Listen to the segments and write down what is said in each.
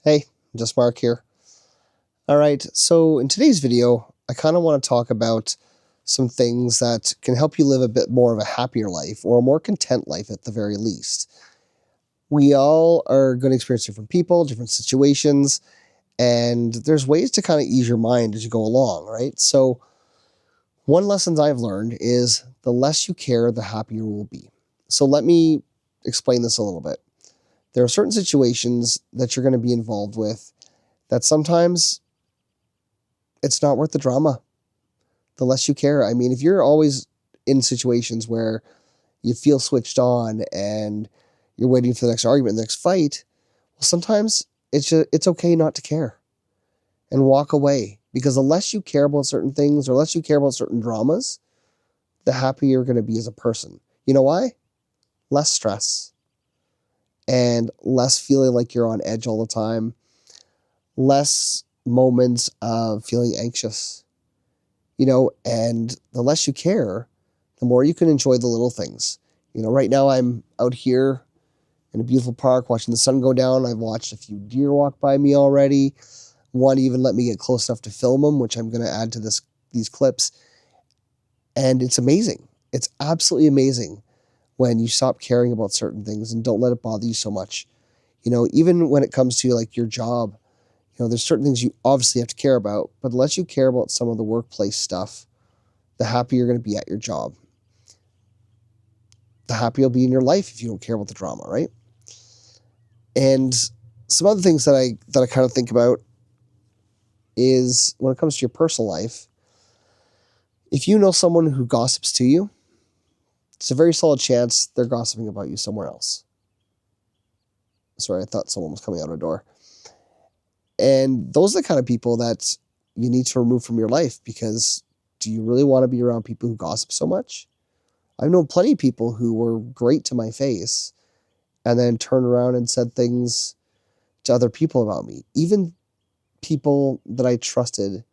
Hey, just Mark here. All right, so in today's video, I kind of want to talk about some things that can help you live a bit more of a happier life or a more content life at the very least. We all are going to experience different people, different situations, and there's ways to kind of ease your mind as you go along, right? So, one lesson I've learned is the less you care, the happier you will be. So, let me explain this a little bit. There are certain situations that you're going to be involved with that sometimes it's not worth the drama. The less you care. I mean, if you're always in situations where you feel switched on and you're waiting for the next argument, the next fight, well, sometimes it's okay not to care and walk away, because the less you care about certain things or less you care about certain dramas, the happier you're going to be as a person. You know why? Less stress and less feeling like you're on edge all the time, less moments of feeling anxious, and the less you care, the more you can enjoy the little things. Right now I'm out here in a beautiful park watching the sun go down. I've watched a few deer walk by me already. One even let me get close enough to film them, which I'm going to add to these clips. And it's amazing. It's absolutely amazing when you stop caring about certain things and don't let it bother you so much. Even when it comes to like your job, there's certain things you obviously have to care about, but the less you care about some of the workplace stuff, the happier you're going to be at your job. The happier you'll be in your life if you don't care about the drama, right? And some other things that I kind of think about is when it comes to your personal life, if you know someone who gossips to you, it's a very solid chance they're gossiping about you somewhere else. Sorry, I thought someone was coming out of a door. And those are the kind of people that you need to remove from your life, because do you really want to be around people who gossip so much? I've known plenty of people who were great to my face and then turned around and said things to other people about me. Even people that I trusted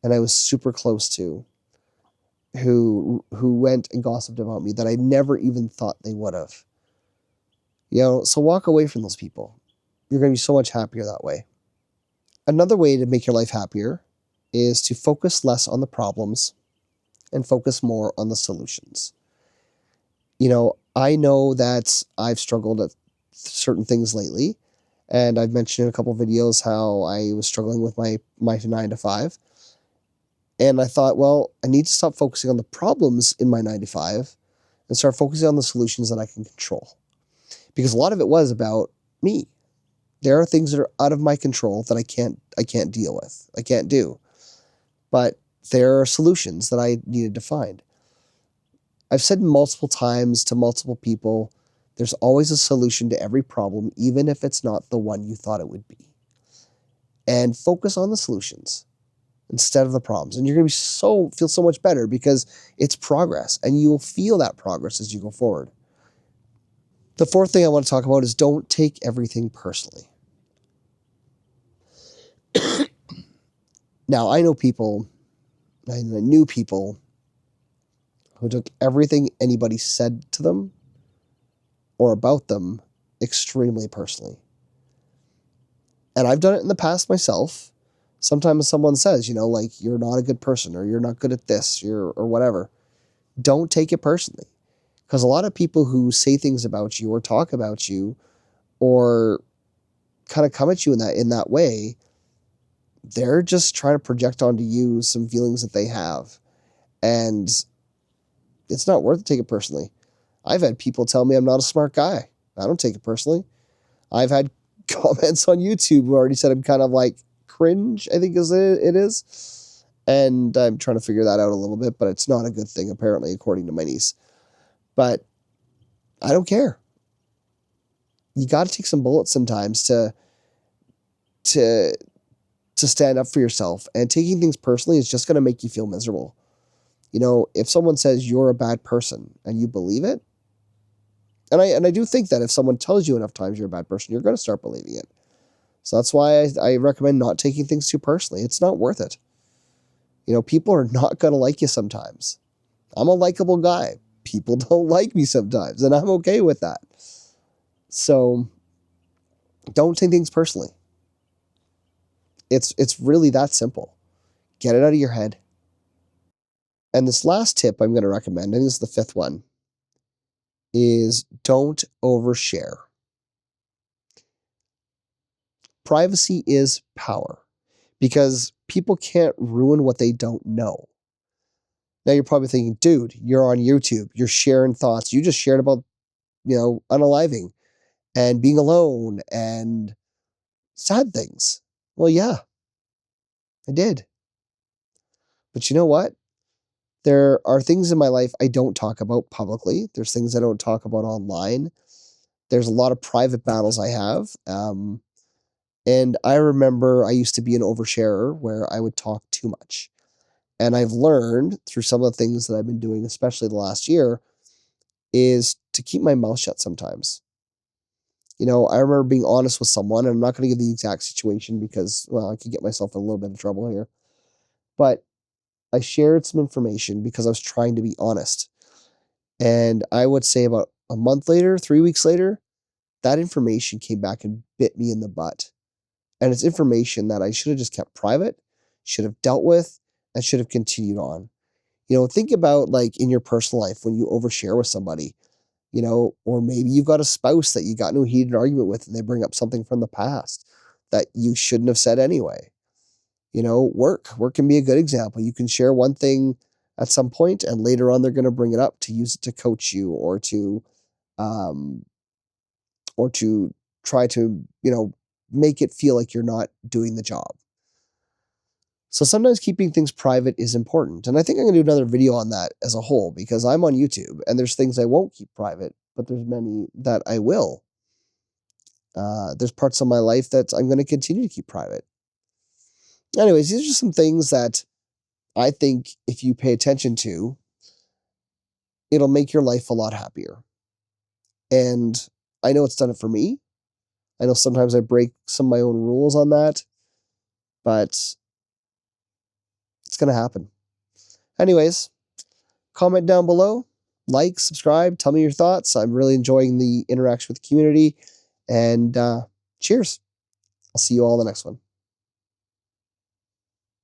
and I was super close to who went and gossiped about me that I never even thought they would have. So walk away from those people. You're going to be so much happier that way. Another way to make your life happier is to focus less on the problems and focus more on the solutions. I know that I've struggled at certain things lately, and I've mentioned in a couple of videos how I was struggling with my 9 to 5. And I thought, well, I need to stop focusing on the problems in my 9 to 5 and start focusing on the solutions that I can control. Because a lot of it was about me. There are things that are out of my control that I can't deal with. I can't do. But there are solutions that I needed to find. I've said multiple times to multiple people, there's always a solution to every problem, even if it's not the one you thought it would be. And focus on the solutions instead of the problems. And you're going to feel so much better, because it's progress, and you will feel that progress as you go forward. The fourth thing I want to talk about is don't take everything personally. Now, I knew people who took everything anybody said to them or about them extremely personally. And I've done it in the past myself. Sometimes someone says, like, you're not a good person, or you're not good at this, or whatever. Don't take it personally. Because a lot of people who say things about you or talk about you or kind of come at you in that way, they're just trying to project onto you some feelings that they have. And it's not worth it to take it personally. I've had people tell me I'm not a smart guy. I don't take it personally. I've had comments on YouTube who already said I'm kind of like cringe, I think it is. And I'm trying to figure that out a little bit, but it's not a good thing, apparently, according to my niece. But I don't care. You got to take some bullets sometimes to stand up for yourself. And taking things personally is just going to make you feel miserable. If someone says you're a bad person and you believe it, and I do think that if someone tells you enough times you're a bad person, you're going to start believing it. So that's why I recommend not taking things too personally. It's not worth it. People are not going to like you sometimes. I'm a likable guy. People don't like me sometimes, and I'm okay with that. So don't take things personally. It's really that simple. Get it out of your head. And this last tip I'm going to recommend, and this is the fifth one, is don't overshare. Privacy is power because people can't ruin what they don't know. Now you're probably thinking, dude, you're on YouTube, you're sharing thoughts. You just shared about, unaliving and being alone and sad things. Well, yeah, I did. But you know what? There are things in my life I don't talk about publicly. There's things I don't talk about online. There's a lot of private battles I have. And I remember I used to be an oversharer where I would talk too much. And I've learned through some of the things that I've been doing, especially the last year, is to keep my mouth shut sometimes. I remember being honest with someone, and I'm not going to give the exact situation because, well, I could get myself in a little bit of trouble here. But I shared some information because I was trying to be honest. And I would say about a month later, 3 weeks later, that information came back and bit me in the butt. And it's information that I should have just kept private, should have dealt with, and should have continued on. Think about like in your personal life when you overshare with somebody, or maybe you've got a spouse that you got into a heated argument with and they bring up something from the past that you shouldn't have said anyway. Work can be a good example. You can share one thing at some point and later on they're going to bring it up to use it to coach you um, or to try to, make it feel like you're not doing the job. So sometimes keeping things private is important. And I think I'm going to do another video on that as a whole because I'm on YouTube and there's things I won't keep private, but there's many that I will. There's parts of my life that I'm going to continue to keep private. Anyways, these are just some things that I think if you pay attention to, it'll make your life a lot happier. And I know it's done it for me. I know sometimes I break some of my own rules on that, but it's going to happen. Anyways, comment down below, like, subscribe, tell me your thoughts. I'm really enjoying the interaction with the community. And cheers. I'll see you all in the next one.